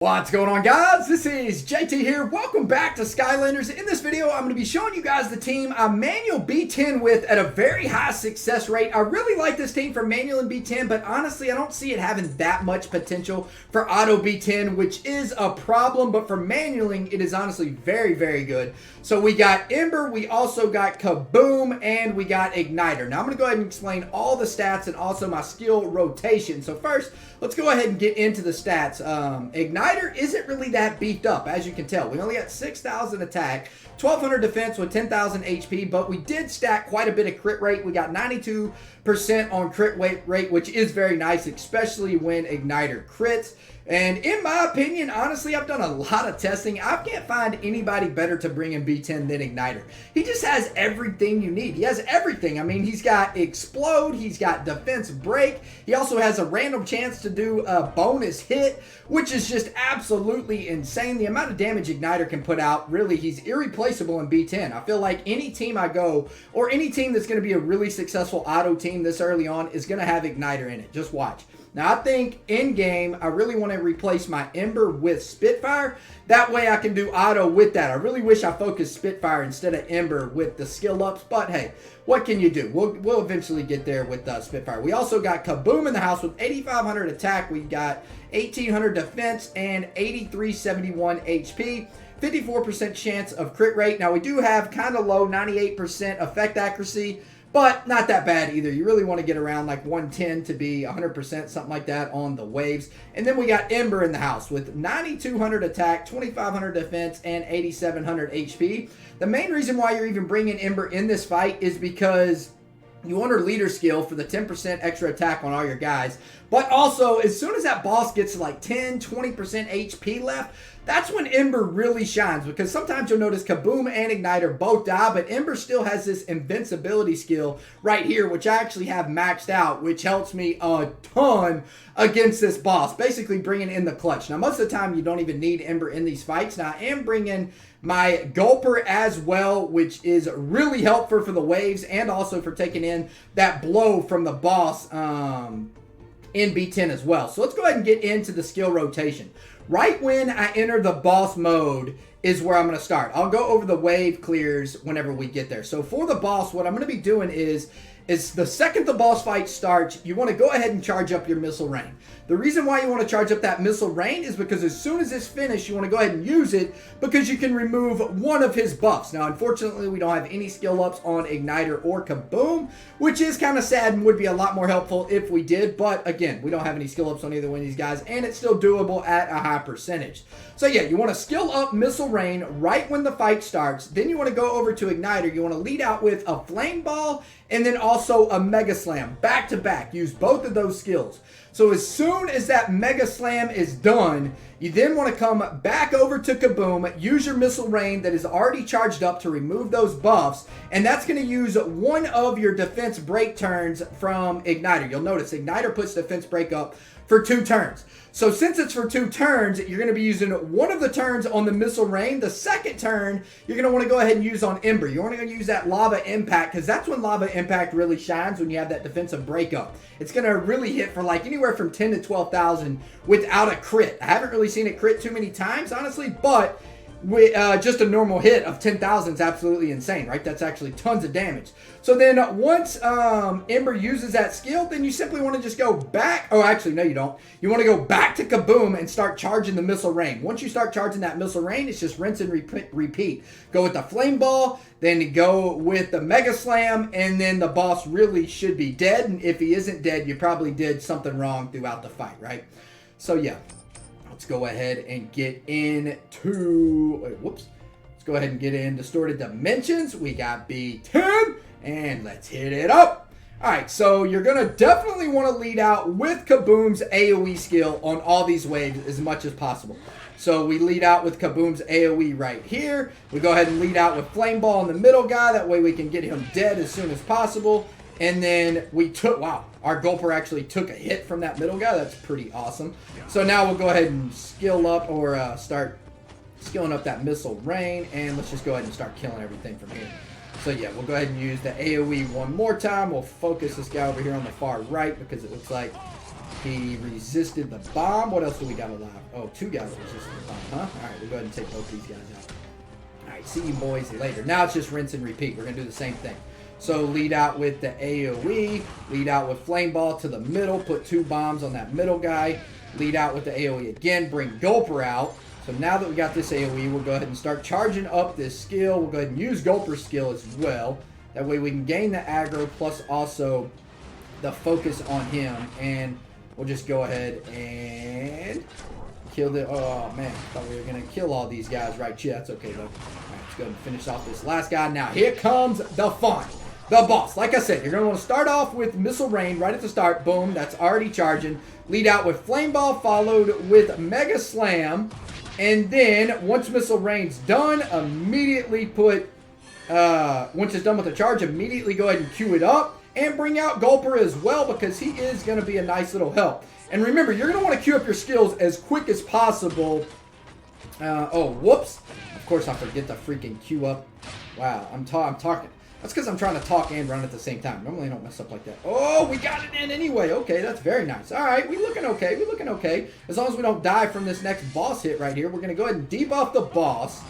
What's going on, guys? This is JT here. Welcome back to Skylanders. In this video, I'm going to be showing you guys the team I'm Manuel B10 with at a very high success rate. I really like this team for Manuel and B10, but honestly, I don't see it having that much potential for Auto B10, which is a problem. But for Manueling, it is honestly very, very good. So we got Ember, we also got Kaboom, and we got Igniter. Now, I'm going to go ahead and explain all the stats and also my skill rotation. So first, let's go ahead and get into the stats. Igniter isn't really that beefed up, as you can tell. We only got 6,000 attack, 1,200 defense with 10,000 HP, but we did stack quite a bit of crit rate. We got 92% on crit rate, which is very nice, especially when Igniter crits. And in my opinion, honestly, I've done a lot of testing. I can't find anybody better to bring in B10 than Igniter. He just has everything you need. He has everything. I mean, he's got Explode. He's got Defense Break. He also has a random chance to do a bonus hit, which is just absolutely insane. The amount of damage Igniter can put out, really, he's irreplaceable in B10. I feel like any team I go, or any team that's going to be a really successful auto team this early on, is going to have Igniter in it. Just watch. Now, I think in-game, I really want to replace my Ember with Spitfire. That way I can do auto with that. I really wish I focused Spitfire instead of Ember with the skill ups. But hey, what can you do? We'll eventually get there with Spitfire. We also got Kaboom in the house with 8,500 attack. We got 1,800 defense and 8,371 HP. 54% chance of crit rate. Now, we do have kind of low 98% effect accuracy, but not that bad either. You really want to get around like 110 to be 100%, something like that on the waves. And then we got Ember in the house with 9,200 attack, 2,500 defense, and 8,700 HP. The main reason why you're even bringing Ember in this fight is because you want her leader skill for the 10% extra attack on all your guys. But also, as soon as that boss gets to like 10, 20% HP left, that's when Ember really shines, because sometimes you'll notice Kaboom and Igniter both die, but Ember still has this invincibility skill right here, which I actually have maxed out, which helps me a ton against this boss, basically bringing in the clutch. Now, most of the time, you don't even need Ember in these fights. Now, I am bringing my Gulper as well, which is really helpful for the waves and also for taking in that blow from the boss in B10 as well. So let's go ahead and get into the skill rotation. Right when I enter the boss mode is where I'm going to start. I'll go over the wave clears whenever we get there. So for the boss, what I'm going to be doing is the second the boss fight starts, you want to go ahead and charge up your missile rain. The reason why you want to charge up that missile rain is because as soon as it's finished, you want to go ahead and use it because you can remove one of his buffs. Now, unfortunately, we don't have any skill ups on Igniter or Kaboom, which is kind of sad and would be a lot more helpful if we did. But again, we don't have any skill ups on either one of these guys, and it's still doable at a high percentage. So yeah, you want to skill up missile rain right when the fight starts. Then you want to go over to Igniter. You want to lead out with a flame ball and then also a Mega Slam back to back. Use both of those skills. So as soon as that Mega Slam is done, you then want to come back over to Kaboom, use your Missile Rain that is already charged up to remove those buffs, and that's going to use one of your Defense Break turns from Igniter. You'll notice Igniter puts Defense Break up for 2 turns. So since it's for 2 turns, you're going to be using one of the turns on the Missile Rain. The second turn, you're going to want to go ahead and use on Ember. You want to use that Lava Impact, because that's when Lava Impact really shines, when you have that defensive breakup. It's going to really hit for like anywhere from 10 to 12,000 without a crit. I haven't really seen it crit too many times, honestly, but with just a normal hit of 10,000 is absolutely insane, right? That's actually tons of damage. So then once Ember uses that skill, then you simply want to just go back. Oh, actually, no, you don't. You want to go back to Kaboom and start charging the Missile Rain. Once you start charging that Missile Rain, it's just rinse and repeat. Go with the Flame Ball, then go with the Mega Slam, and then the boss really should be dead. And if he isn't dead, you probably did something wrong throughout the fight, right? So yeah. Let's go ahead and get into, whoops. Let's go ahead and get in Distorted Dimensions. We got B10, and let's hit it up. All right, so you're going to definitely want to lead out with Kaboom's AoE skill on all these waves as much as possible. So we lead out with Kaboom's AoE right here. We go ahead and lead out with Flame Ball in the middle guy. That way we can get him dead as soon as possible. And then we took, wow, our Gulper actually took a hit from that middle guy. That's pretty awesome. So now we'll go ahead and skill up or start skilling up that Missile Rain. And let's just go ahead and start killing everything from here. So yeah, we'll go ahead and use the AoE one more time. We'll focus this guy over here on the far right because it looks like He resisted the bomb. What else do we got alive? Oh, 2 guys resisted the bomb, huh? All right, we'll go ahead and take both these guys out. All right, see you boys later. Now it's just rinse and repeat. We're going to do the same thing. So lead out with the AoE. Lead out with flame ball to the middle. Put 2 bombs on that middle guy. Lead out with the AoE again. Bring Gulper out. So now that we got this AoE, we'll go ahead and start charging up this skill. We'll go ahead and use Gulper's skill as well. That way we can gain the aggro plus also the focus on him. And we'll just go ahead and kill the... Oh, man. I thought we were going to kill all these guys. Right, yeah, that's okay, though. All right, let's go ahead and finish off this last guy. Now, here comes the fun. The boss. Like I said, you're going to want to start off with Missile Rain right at the start. Boom. That's already charging. Lead out with Flame Ball followed with Mega Slam. And then, once Missile Rain's done, immediately put... once it's done with the charge, immediately go ahead and queue it up. And bring out Gulper as well because he is going to be a nice little help. And remember, you're going to want to queue up your skills as quick as possible. Oh, whoops. Of course, I forget to freaking queue up. Wow, I'm talking. That's because I'm trying to talk and run at the same time. Normally, I don't mess up like that. Oh, we got it in anyway. Okay, that's very nice. All right, we're looking okay. We're looking okay. As long as we don't die from this next boss hit right here, we're going to go ahead and debuff the boss.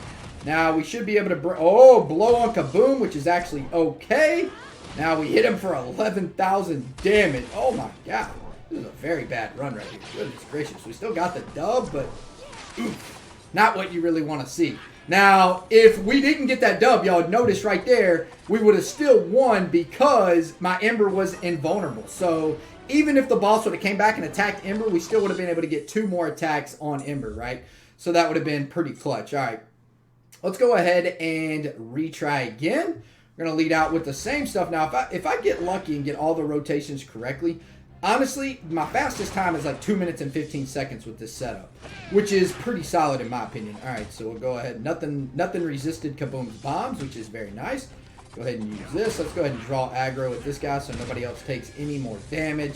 Now, we should be able to... blow on Kaboom, which is actually okay. Now, we hit him for 11,000 damage. Oh, my God. This is a very bad run right here. Goodness gracious. We still got the dub, but... Oof, not what you really want to see. Now, if we didn't get that dub, y'all notice right there, we would have still won because my Ember was invulnerable. So, even if the boss would have came back and attacked Ember, we still would have been able to get 2 more attacks on Ember, right? So, that would have been pretty clutch. All right. Let's go ahead and retry again. We're going to lead out with the same stuff. Now, if I get lucky and get all the rotations correctly, honestly, my fastest time is like 2 minutes and 15 seconds with this setup, which is pretty solid in my opinion. All right, so we'll go ahead. Nothing resisted Kaboom's bombs, which is very nice. Go ahead and use this. Let's go ahead and draw aggro with this guy so nobody else takes any more damage.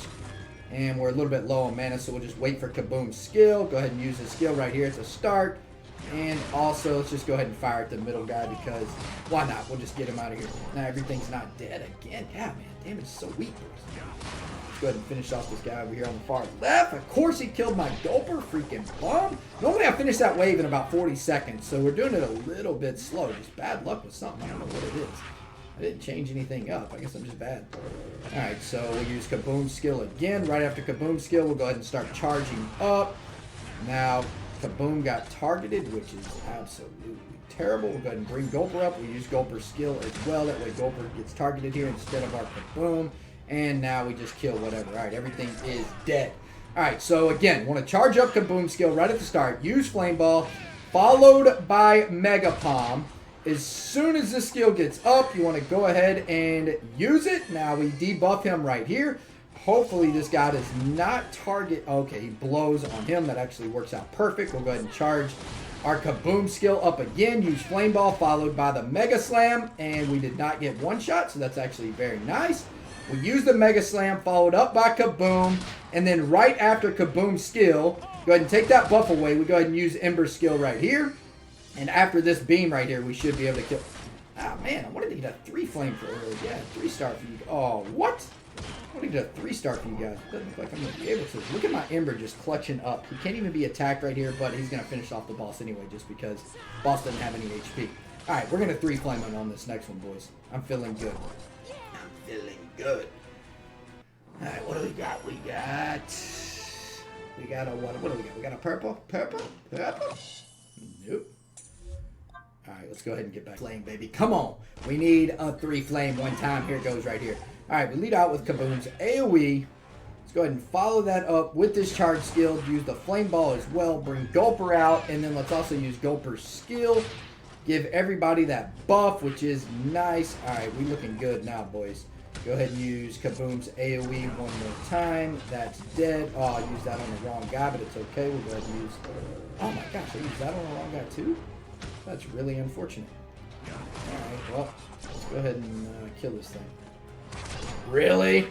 And we're a little bit low on mana, so we'll just wait for Kaboom's skill. Go ahead and use his skill right here at the start. And also, let's just go ahead and fire at the middle guy because why not? We'll just get him out of here. Now everything's not dead again. Yeah, man, damage is so weak. Let's go ahead and finish off this guy over here on the far left. Of course, he killed my Gulper. Freaking bum. Normally, I finish that wave in about 40 seconds, so we're doing it a little bit slow. Just bad luck with something. I don't know what it is. I didn't change anything up. I guess I'm just bad. All right, so we'll use Kaboom's skill again. Right after Kaboom's skill, we'll go ahead and start charging up. Now, Kaboom got targeted, which is absolutely terrible. We'll go ahead and bring Gulper up. We'll use Gulper's skill as well. That way Gulper gets targeted here instead of our Kaboom. And now we just kill whatever. All right, everything is dead. All right, so again, want to charge up Kaboom skill right at the start. Use Flame Ball, followed by Mega Palm. As soon as this skill gets up, you want to go ahead and use it. Now we debuff him right here. Hopefully this guy does not target. Okay, he blows on him. That actually works out perfect. We'll go ahead and charge our Kaboom skill up again. Use Flame Ball followed by the Mega Slam. And we did not get one shot, so that's actually very nice. We use the Mega Slam followed up by Kaboom. And then right after Kaboom's skill, go ahead and take that buff away. We go ahead and use Ember's skill right here. And after this beam right here, we should be able to kill. Ah, man, I wanted to get a 3 flame for earlier. Yeah, 3-star for you. Oh, what? I want to get a 3-star for you guys. Doesn't look like I'm going to be able to. Look at my Ember just clutching up. He can't even be attacked right here, but he's going to finish off the boss anyway just because the boss doesn't have any HP. All right, we're going to 3-flame him on this next one, boys. I'm feeling good. I'm feeling good. All right, what do we got? We got a what do we got? We got a purple? Purple? Nope. All right, let's go ahead and get back. Flame, baby. Come on. We need a 3-flame one time. Here it goes right here. All right, we lead out with Kaboom's AoE. Let's go ahead and follow that up with this charge skill. Use the Flame Ball as well. Bring Gulper out. And then let's also use Gulper's skill. Give everybody that buff, which is nice. All right, we looking good now, boys. Go ahead and use Kaboom's AoE one more time. That's dead. Oh, I used that on the wrong guy, but it's okay. We'll go ahead and use... Oh, my gosh, I used that on the wrong guy, too? That's really unfortunate. Alright, well, let's go ahead and kill this thing. Really?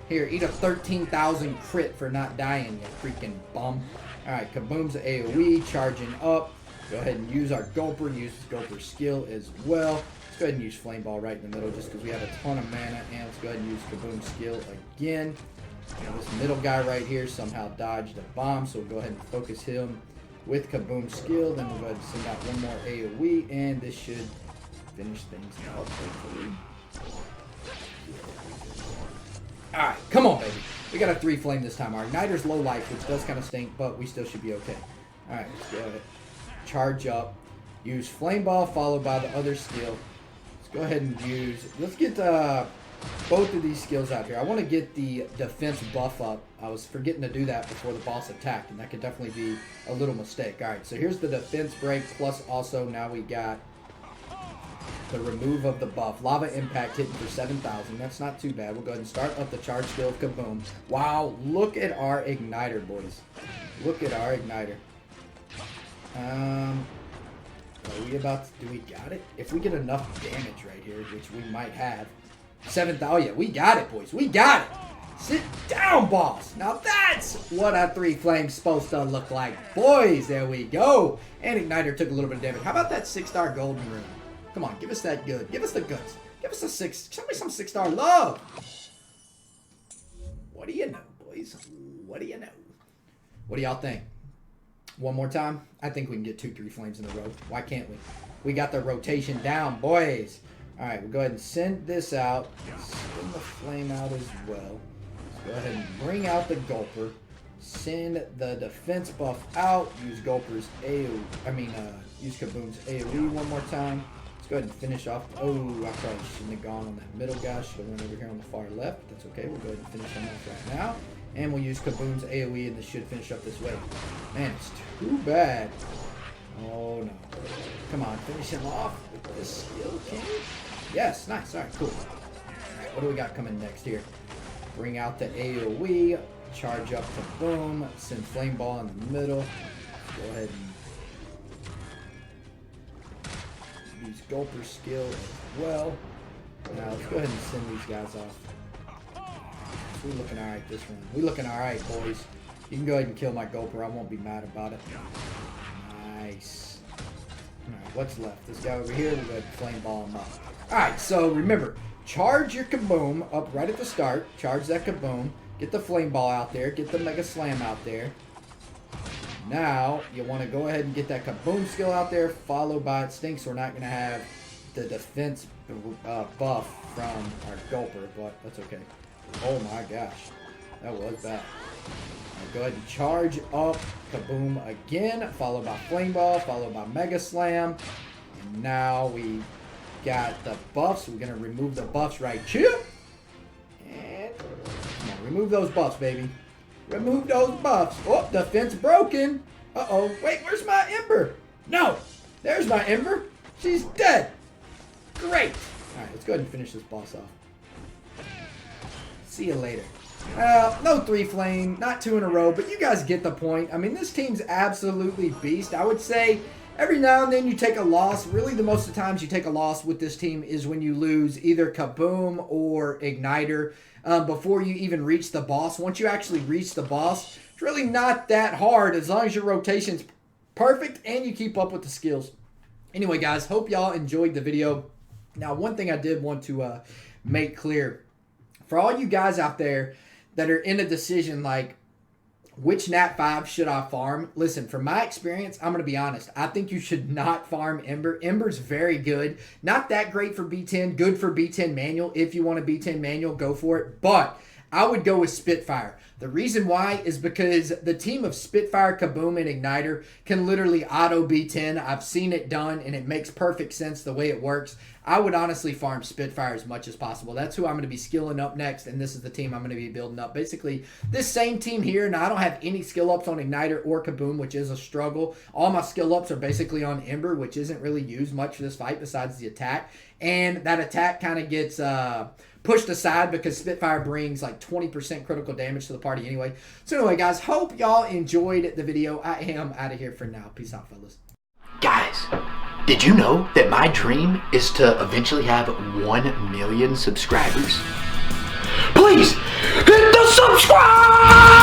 Here, eat a 13,000 crit for not dying, you freaking bum. Alright, Kaboom's AoE charging up. Go ahead and use our Gulper. Use Gulper's skill as well. Let's go ahead and use Flame Ball right in the middle just because we have a ton of mana. And let's go ahead and use Kaboom's skill again. Now this middle guy right here somehow dodged a bomb, so we'll go ahead and focus him with Kaboom skill. Then we'll go ahead and send out one more AoE, and this should finish things out, hopefully. Alright, come on, baby. We got a 3 flame this time. Our Igniter's low life, which does kind of stink, but we still should be okay. Alright, let's go ahead. Charge up. Use Flame Ball followed by the other skill. Let's go ahead and use... Let's get both of these skills out here. I want to get the defense buff up. I was forgetting to do that before the boss attacked, and that could definitely be a little mistake. Alright, so here's the defense break, plus also now we got the remove of the buff. Lava Impact hitting for 7,000. That's not too bad. We'll go ahead and start up the charge skill of Kaboom. Wow, look at our Igniter, boys. Look at our Igniter. Are we about to... Do we got it? If we get enough damage right here, which we might have. 7,000. Oh, yeah, we got it, boys. We got it. Sit down, boss. Now that's what a 3 flame's supposed to look like. Boys, there we go. And Igniter took a little bit of damage. How about that 6-star golden rune? Come on, give us that good. Give us the goods. Give us a 6. Show me some 6-star love. What do you know, boys? What do you know? What do y'all think? One more time? I think we can get 2, 3 flames in a row. Why can't we? We got the rotation down, boys. Alright, we'll go ahead and send this out. Send the flame out as well. Let's go ahead and bring out the Gulper. Send the defense buff out. Use Gulper's AoE. Use Kaboom's AoE one more time. Let's go ahead and finish off. Oh, I probably shouldn't have gone on that middle guy. Should have went over here on the far left. That's okay. We'll go ahead and finish him off right now. And we'll use Kaboom's AoE, and this should finish up this way. Man, it's too bad. Oh, no. Come on, finish him off with the skill, can you? Yes, nice. All right, cool. All right, what do we got coming next here? Bring out the AoE. Charge up to Boom. Send Flame Ball in the middle. Go ahead and use Gulper skill as well. Now, let's go ahead and send these guys off. We're looking alright this round. We're looking alright, boys. You can go ahead and kill my Gulper. I won't be mad about it. Nice. Alright, what's left? This guy over here, we'll go ahead and Flame Ball him up. Alright, so remember, charge your Kaboom up right at the start. Charge that Kaboom. Get the Flame Ball out there. Get the Mega Slam out there. Now, you want to go ahead and get that Kaboom skill out there, followed by it stinks. We're not going to have the defense buff from our Gulper, but that's okay. Oh my gosh. That was bad. Right, go ahead and charge up Kaboom again, followed by Flame Ball, followed by Mega Slam. And now we got the buffs. We're going to remove the buffs right here. And come on, remove those buffs, baby. Remove those buffs. Oh, defense broken. Uh-oh. Wait, where's my Ember? No. There's my Ember. She's dead. Great. All right, let's go ahead and finish this boss off. See you later. No 3 flame, not 2 in a row, but you guys get the point. I mean, this team's absolutely beast. I would say every now and then you take a loss. Really, the most of the times you take a loss with this team is when you lose either Kaboom or Igniter before you even reach the boss. Once you actually reach the boss, it's really not that hard as long as your rotation's perfect and you keep up with the skills. Anyway, guys, hope y'all enjoyed the video. Now, one thing I did want to make clear, for all you guys out there that are in a decision like, which Nat 5 should I farm? Listen, from my experience, I'm going to be honest. I think you should not farm Ember. Ember's very good. Not that great for B10. Good for B10 manual. If you want a B10 manual, go for it. But I would go with Spitfire. The reason why is because the team of Spitfire, Kaboom, and Igniter can literally auto B10. I've seen it done, and it makes perfect sense the way it works. I would honestly farm Spitfire as much as possible. That's who I'm going to be skilling up next, and this is the team I'm going to be building up. Basically, this same team here. Now, I don't have any skill ups on Igniter or Kaboom, which is a struggle. All my skill ups are basically on Ember, which isn't really used much for this fight besides the attack. And that attack kind of gets pushed aside because Spitfire brings like 20% critical damage to the party anyway. So anyway, guys, hope y'all enjoyed the video. I am out of here for now. Peace out, fellas. Guys, did you know that my dream is to eventually have 1 million subscribers? Please hit the subscribe!